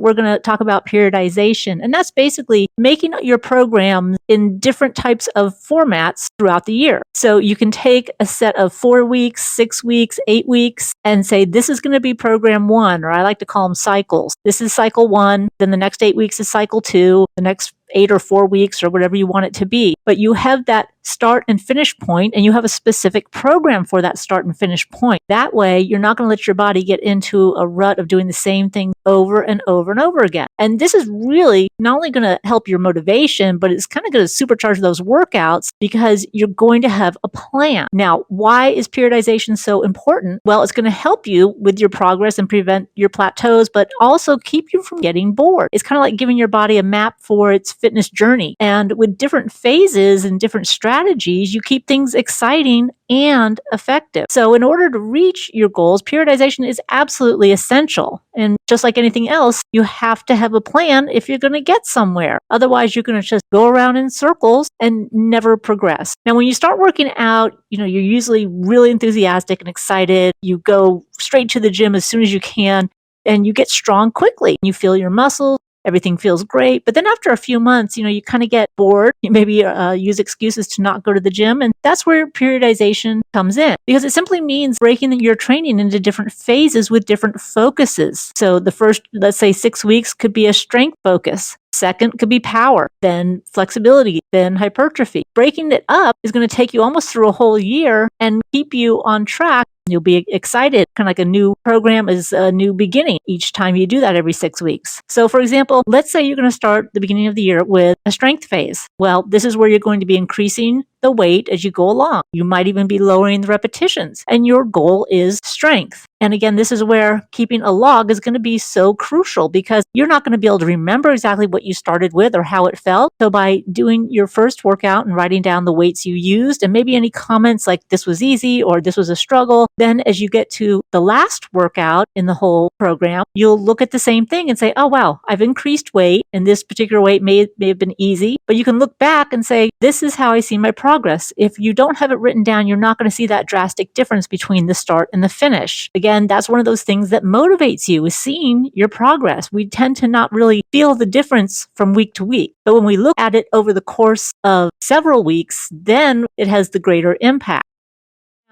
we're going to talk about periodization. And that's basically making your programs in different types of formats throughout the year. So you can take a set of 4 weeks, 6 weeks, 8 weeks, and say, this is going to be program 1, or I like to call them cycles. This is cycle 1, then the next 8 weeks is cycle 2, the next 8 or 4 weeks or whatever you want it to be. But you have that start and finish point, and you have a specific program for that start and finish point. That way, you're not going to let your body get into a rut of doing the same thing over and over and over again. And this is really not only going to help your motivation, but it's kind of going to supercharge those workouts because you're going to have a plan. Now, why is periodization so important? Well, it's going to help you with your progress and prevent your plateaus, but also keep you from getting bored. It's kind of like giving your body a map for its fitness journey. And with different phases and different strategies, you keep things exciting and effective. So in order to reach your goals, periodization is absolutely essential. And just like anything else, you have to have a plan if you're going to get somewhere. Otherwise, you're going to just go around in circles and never progress. Now, when you start working out, you're usually really enthusiastic and excited. You go straight to the gym as soon as you can, and you get strong quickly. You feel your muscles. Everything feels great. But then after a few months, you kind of get bored. You maybe use excuses to not go to the gym. And that's where periodization comes in, because it simply means breaking your training into different phases with different focuses. So the first, let's say 6 weeks could be a strength focus. Second could be power, then flexibility, then hypertrophy. Breaking it up is going to take you almost through a whole year and keep you on track. You'll be excited, kind of like a new program is a new beginning each time you do that every 6 weeks. So for example, let's say you're going to start the beginning of the year with a strength phase. Well, this is where you're going to be increasing the weight as you go along. You might even be lowering the repetitions, and your goal is strength. And again, this is where keeping a log is going to be so crucial, because you're not going to be able to remember exactly what you started with or how it felt. So by doing your first workout and writing down the weights you used, and maybe any comments like this was easy or this was a struggle, then as you get to the last workout in the whole program, you'll look at the same thing and say, oh, wow, I've increased weight, and this particular weight may have been easy. But you can look back and say, this is how I see my progress. If you don't have it written down, you're not going to see that drastic difference between the start and the finish. Again, that's one of those things that motivates you, is seeing your progress. We tend to not really feel the difference from week to week. But when we look at it over the course of several weeks, then it has the greater impact.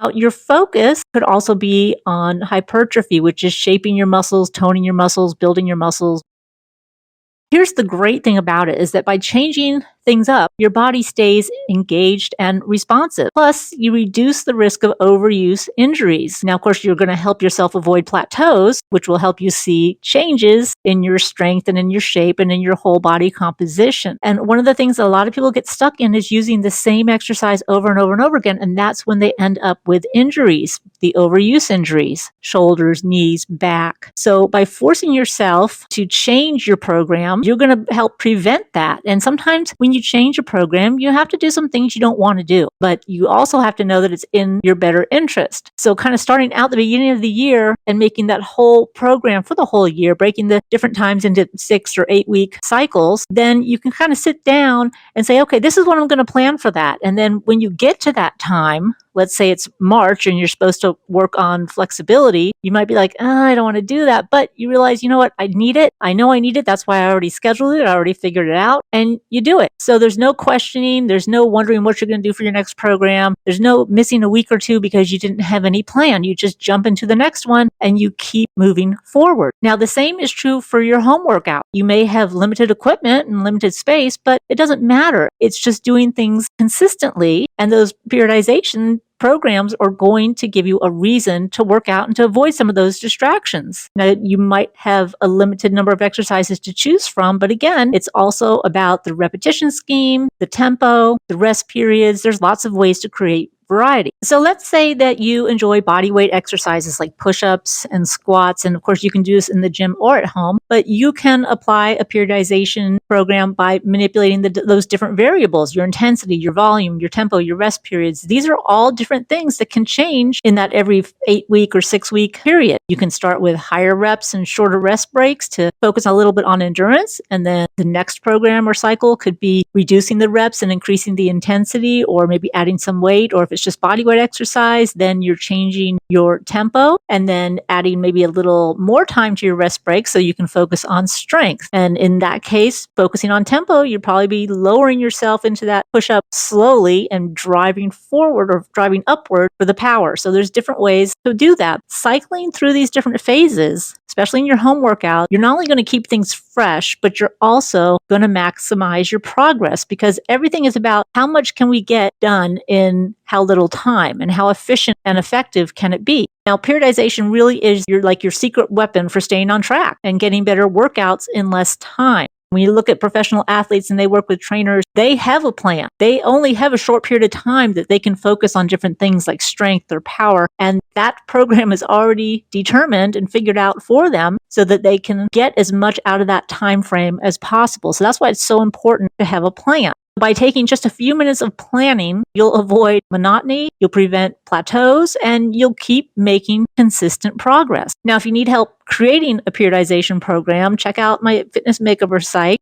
Now, your focus could also be on hypertrophy, which is shaping your muscles, toning your muscles, building your muscles. Here's the great thing about it, is that by changing things up, your body stays engaged and responsive. Plus, you reduce the risk of overuse injuries. Now, of course, you're going to help yourself avoid plateaus, which will help you see changes in your strength and in your shape and in your whole body composition. And one of the things that a lot of people get stuck in is using the same exercise over and over and over again. And that's when they end up with injuries, the overuse injuries, shoulders, knees, back. So by forcing yourself to change your program, you're going to help prevent that. And sometimes when you change a program, you have to do some things you don't want to do, but you also have to know that it's in your better interest. So kind of starting out the beginning of the year and making that whole program for the whole year, breaking the different times into 6 or 8 week cycles, then you can kind of sit down and say, okay, this is what I'm going to plan for that. And then when you get to that time, let's say it's March and you're supposed to work on flexibility, you might be like, I don't want to do that. But you realize, you know what? I need it. I know I need it. That's why I already scheduled it. I already figured it out. And you do it. So there's no questioning. There's no wondering what you're going to do for your next program. There's no missing a week or two because you didn't have any plan. You just jump into the next one and you keep moving forward. Now, the same is true for your home workout. You may have limited equipment and limited space, but it doesn't matter. It's just doing things consistently. And those periodization programs are going to give you a reason to work out and to avoid some of those distractions. Now, you might have a limited number of exercises to choose from, but again, it's also about the repetition scheme, the tempo, the rest periods. There's lots of ways to create variety. So let's say that you enjoy body weight exercises like push-ups and squats. And of course, you can do this in the gym or at home, but you can apply a periodization program by manipulating those different variables, your intensity, your volume, your tempo, your rest periods. These are all different things that can change in that every 8-week or 6-week period. You can start with higher reps and shorter rest breaks to focus a little bit on endurance. And then the next program or cycle could be reducing the reps and increasing the intensity, or maybe adding some weight, or if it's just body weight weight exercise, then you're changing your tempo and then adding maybe a little more time to your rest break so you can focus on strength. And in that case, focusing on tempo, you'd probably be lowering yourself into that push-up slowly and driving forward or driving upward for the power. So there's different ways to do that. Cycling through these different phases, especially in your home workout, you're not only going to keep things fresh, but you're also going to maximize your progress, because everything is about how much can we get done in how little time and how efficient and effective can it be. Now, periodization really is your secret weapon for staying on track and getting better workouts in less time. When you look at professional athletes and they work with trainers, they have a plan. They only have a short period of time that they can focus on different things like strength or power. And that program is already determined and figured out for them so that they can get as much out of that time frame as possible. So that's why it's so important to have a plan. By taking just a few minutes of planning, you'll avoid monotony, you'll prevent plateaus, and you'll keep making consistent progress. Now, if you need help creating a periodization program, check out my Fitness Makeover site.